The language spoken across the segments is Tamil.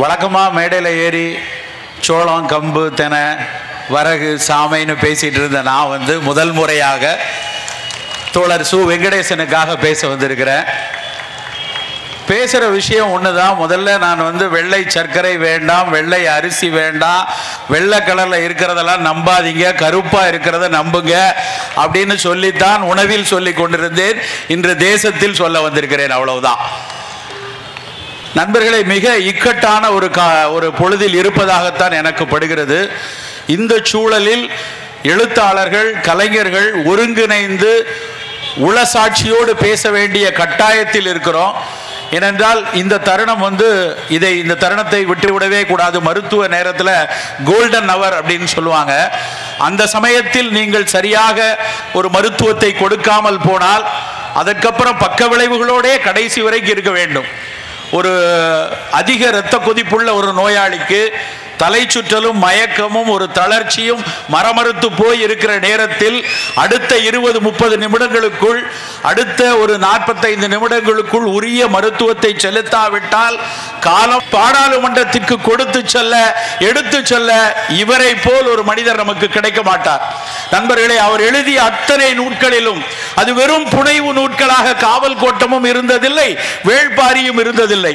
வழக்கமாக மேடையில் ஏறி சோளம் கம்பு தெனை வரகு சாமைன்னு பேசிகிட்டு இருந்த நான் முதல் முறையாக தோழர் சு வெங்கடேசனுக்காக பேச வந்திருக்கிறேன். பேசுகிற விஷயம் ஒன்று தான். முதல்ல நான் வெள்ளை சர்க்கரை வேண்டாம், வெள்ளை அரிசி வேண்டாம், வெள்ளை கலரில் இருக்கிறதெல்லாம் நம்பாதீங்க, கருப்பாக இருக்கிறத நம்புங்க அப்படின்னு சொல்லித்தான் உணவில் சொல்லி கொண்டிருந்தேன். இன்று தேசத்தில் சொல்ல வந்திருக்கிறேன், அவ்வளவுதான். நண்பர்களை, மிக இக்கட்டான ஒரு பொழுதில் இருப்பதாகத்தான் எனக்கு படுகிறது. இந்த சூழலில் எழுத்தாளர்கள், கலைஞர்கள் ஒருங்கிணைந்து உளசாட்சியோடு பேச வேண்டிய கட்டாயத்தில் இருக்கிறோம். ஏனென்றால் இந்த தருணம் இந்த தருணத்தை விட்டுவிடவே கூடாது. மருத்துவ நேரத்தில் கோல்டன் அவர் அப்படின்னு சொல்லுவாங்க. அந்த சமயத்தில் நீங்கள் சரியாக ஒரு மருத்துவத்தை கொடுக்காமல் போனால் அதற்கப்புறம் பக்க விளைவுகளோடே கடைசி வரைக்கும் இருக்க வேண்டும். ஒரு அதிக இரத்த கொதிப்புள்ள ஒரு நோயாளிக்கு தலை சுற்றலும் மயக்கமும் ஒரு தளர்ச்சியும் மரமறுத்து போய் இருக்கிற நேரத்தில் அடுத்த 20-30 நிமிடங்களுக்குள், அடுத்த ஒரு 45 நிமிடங்களுக்குள் உரிய மருத்துவத்தை செலுத்தாவிட்டால் காலம் பாராளுமன்றத்திற்கு எடுத்து செல்ல இவரை போல் ஒரு மனிதர் நமக்கு கிடைக்க மாட்டார். நண்பர்களே, அவர் எழுதிய அத்தனை நூட்களிலும் அது வெறும் புனைவு நூட்களாக காவல் கோட்டமும் இருந்ததில்லை, வேள்பாரியும் இருந்ததில்லை.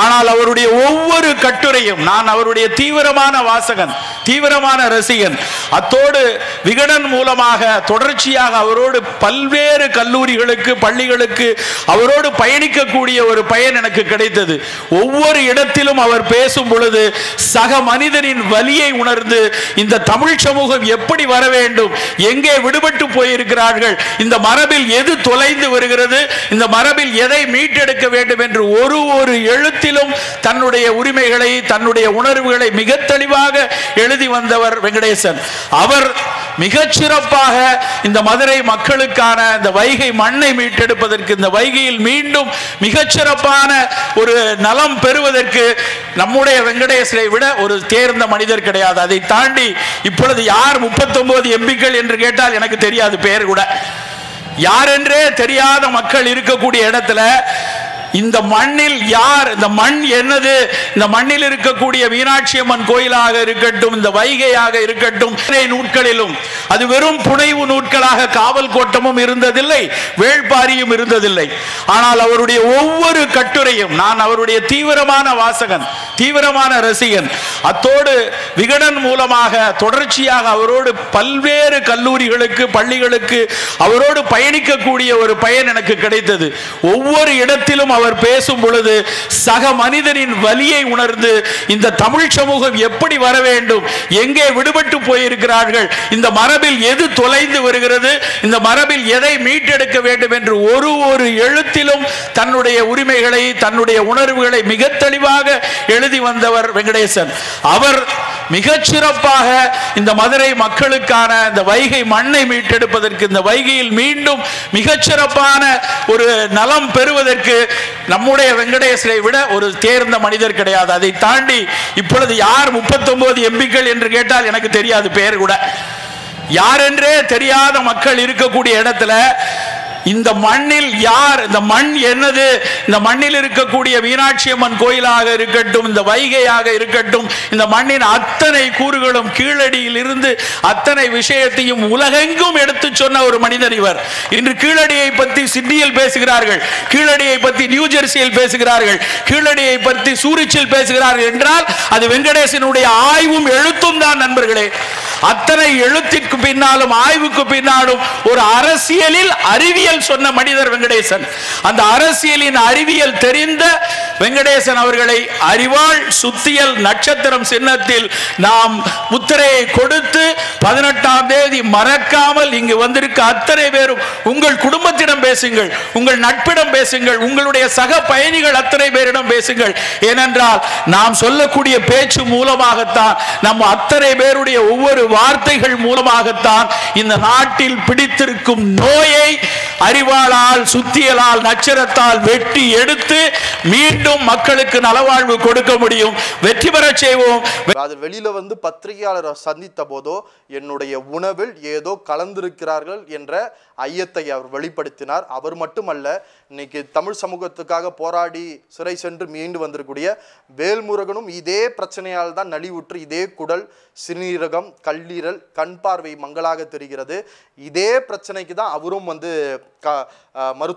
ஆனால் அவருடைய ஒவ்வொரு கட்டுரையும், நான் அவருடைய தீவிரமான வாசகன், தீவிரமான ரசிகன். அத்தோடு விகடன் மூலமாக தொடர்ச்சியாக அவரோடு பல்வேறு கல்லூரிகளுக்கு, பள்ளிகளுக்கு அவரோடு பயணிக்கக்கூடிய ஒரு பயன் எனக்கு கிடைத்தது. ஒவ்வொரு இடத்திலும் அவர் பேசும் பொழுது சக மனிதனின் வலியை உணர்ந்து இந்த தமிழ் சமூகம் எப்படி வர வேண்டும், எங்கே விடுபட்டு போயிருக்கிறார்கள், இந்த மரபில் எது தொலைந்து வருகிறது, இந்த மரபில் எதை மீட்டெடுக்க வேண்டும் என்று ஒரு எழுத்திலும் தன்னுடைய உரிமைகளை, தன்னுடைய உணர்வுகளை மிக தெளிவாக எழுதி வந்தவர் வெங்கடேசன். அவர் மிகச்சிறப்பாக இந்த மதுரை மக்களுக்கான இந்த வைகை மண்ணை மீட்டெடுப்பதற்கு, இந்த வைகையில் மீண்டும் மிகச்சிறப்பான ஒரு நலம் பெறுவதற்கு நம்முடைய வெங்கடேசனை விட ஒரு தேர்ந்த மனிதர் கிடையாது. அதை தாண்டி இப்பொழுது யார் 39 எம்பிக்கள் என்று கேட்டால் எனக்கு தெரியாது, பேர் கூட யார் என்றே தெரியாத மக்கள் இருக்கக்கூடிய இடத்துல இந்த மண்ணில் யார், இந்த மண் என்னது, இந்த மண்ணில் இருக்கக்கூடிய மீனாட்சி அம்மன் கோயிலாக இருக்கட்டும், இந்த வைகையாக இருக்கட்டும், நூட்களிலும் அது வெறும் புனைவு நூட்களாக காவல் கோட்டமும் இருந்ததில்லை, வேள்பாரியும் இருந்ததில்லை. ஆனால் அவருடைய ஒவ்வொரு கட்டுரையும், நான் அவருடைய தீவிரமான வாசகன், தீவிரமான ரசிகன். அத்தோடு விகடன் மூலமாக தொடர்ச்சியாக அவரோடு பல்வேறு கல்லூரிகளுக்கு, பள்ளிகளுக்கு அவரோடு பயணிக்கக்கூடிய ஒரு பயன் எனக்கு கிடைத்தது. ஒவ்வொரு இடத்திலும் அவர் பேசும் பொழுது சக மனிதனின் வலியை உணர்ந்து இந்த தமிழ் சமூகம் எப்படி வர வேண்டும், எங்கே விடுபட்டு போயிருக்கிறார்கள், இந்த மரபில் எது தொலைந்து வருகிறது, இந்த மரபில் எதை மீட்டெடுக்க வேண்டும் என்று ஒரு எழுத்திலும் தன்னுடைய உரிமைகளை, தன்னுடைய உணர்வுகளை மிக தெளிவாக எழுதி வந்தவர் வெங்கடேசன். அவர் மிகச்சிறப்பாக இந்த மதுரை மக்களுக்கான இந்த வைகை மண்ணை மீட்டெடுப்பதற்கு, இந்த வைகையில் மீண்டும் மிகச்சிறப்பான ஒரு நலம் பெறுவதற்கு நம்முடைய வெங்கடேசனை விட ஒரு தேர்ந்த மனிதர் கிடையாது. அதை தாண்டி இப்பொழுது யார் 39 எம்பிக்கள் என்று கேட்டால் எனக்கு தெரியாது, பேர் கூட யார் என்றே தெரியாத மக்கள் இருக்கக்கூடிய இடத்துல இந்த மண்ணில் யார், இந்த மண் என்னது, இந்த மண்ணில் இருக்கக்கூடிய மீனாட்சி அம்மன் கோயிலாக இருக்கட்டும், இந்த வைகையாக இருக்கட்டும், இந்த மண்ணின் அத்தனை கூறுகளும் கீழடியில் இருந்து அத்தனை விஷயத்தையும் உலகெங்கும் எடுத்து சொன்ன ஒரு மனிதர் இவர். இன்று கீழடியை பற்றி சிட்னியில் பேசுகிறார்கள், கீழடியை பற்றி நியூ ஜெர்சியில் பேசுகிறார்கள், கீழடியை பற்றி சூரிச்சில் பேசுகிறார்கள் என்றால் அது வெங்கடேசனுடைய ஆய்வும் எழுத்தும் தான் நண்பர்களே. அத்தனை எழுத்திற்கு பின்னாலும் ஆய்வுக்கு பின்னாலும் ஒரு அரசியலில் அறிவியல் சொன்ன மனிதர் வெங்கடேசன். அந்த அரசியலின் அறிவியல் தெரிந்த வெங்கடேசன் அவர்களை அறிவாள் சுத்தியல் நட்சத்திரம் சின்னத்தில் நாம் முத்திரையை கொடுத்து 18ஆம் தேதி மறக்காமல் இங்கு வந்திருக்க அத்தனை பேரும் உங்கள் குடும்பத்திடம் பேசுங்கள், உங்கள் நட்பிடம் பேசுங்கள், உங்களுடைய சக பயணிகள் அத்தனை பேரிடம் பேசுங்கள். ஏனென்றால் நாம் சொல்லக்கூடிய பேச்சு மூலமாகத்தான், நம்ம அத்தனை பேருடைய ஒவ்வொரு வார்த்தைகள் மூலமாகத்தான் இந்த நாட்டில் பிடித்திருக்கும் நோயை அறிவாளால், சுத்தியலால், நச்சரத்தால் வெட்டி எடுத்து மீண்டும் மக்களுக்கு நலவாழ்வு கொடுக்க முடியும். வெற்றி பெற செய்வோம். வெளியில வந்து பத்திரிகையாளரை சந்தித்த போதோ என்னுடைய உணவில் ஏதோ கலந்திருக்கிறார்கள் என்ற ஐயத்தை அவர் வெளிப்படுத்தினார். அவர் மட்டுமல்ல, இன்னைக்கு தமிழ் சமூகத்துக்காக போராடி சிறை சென்று மீண்டு வந்திருக்கூடிய வேல்முருகனும் இதே பிரச்சனையால் தான் நலிவுற்று இதே குடல், சிறுநீரகம், கல்லீரல், கண் பார்வை மங்களாக தெரிகிறது. இதே பிரச்சனைக்கு தான் அவரும் வந்து மருத்துவ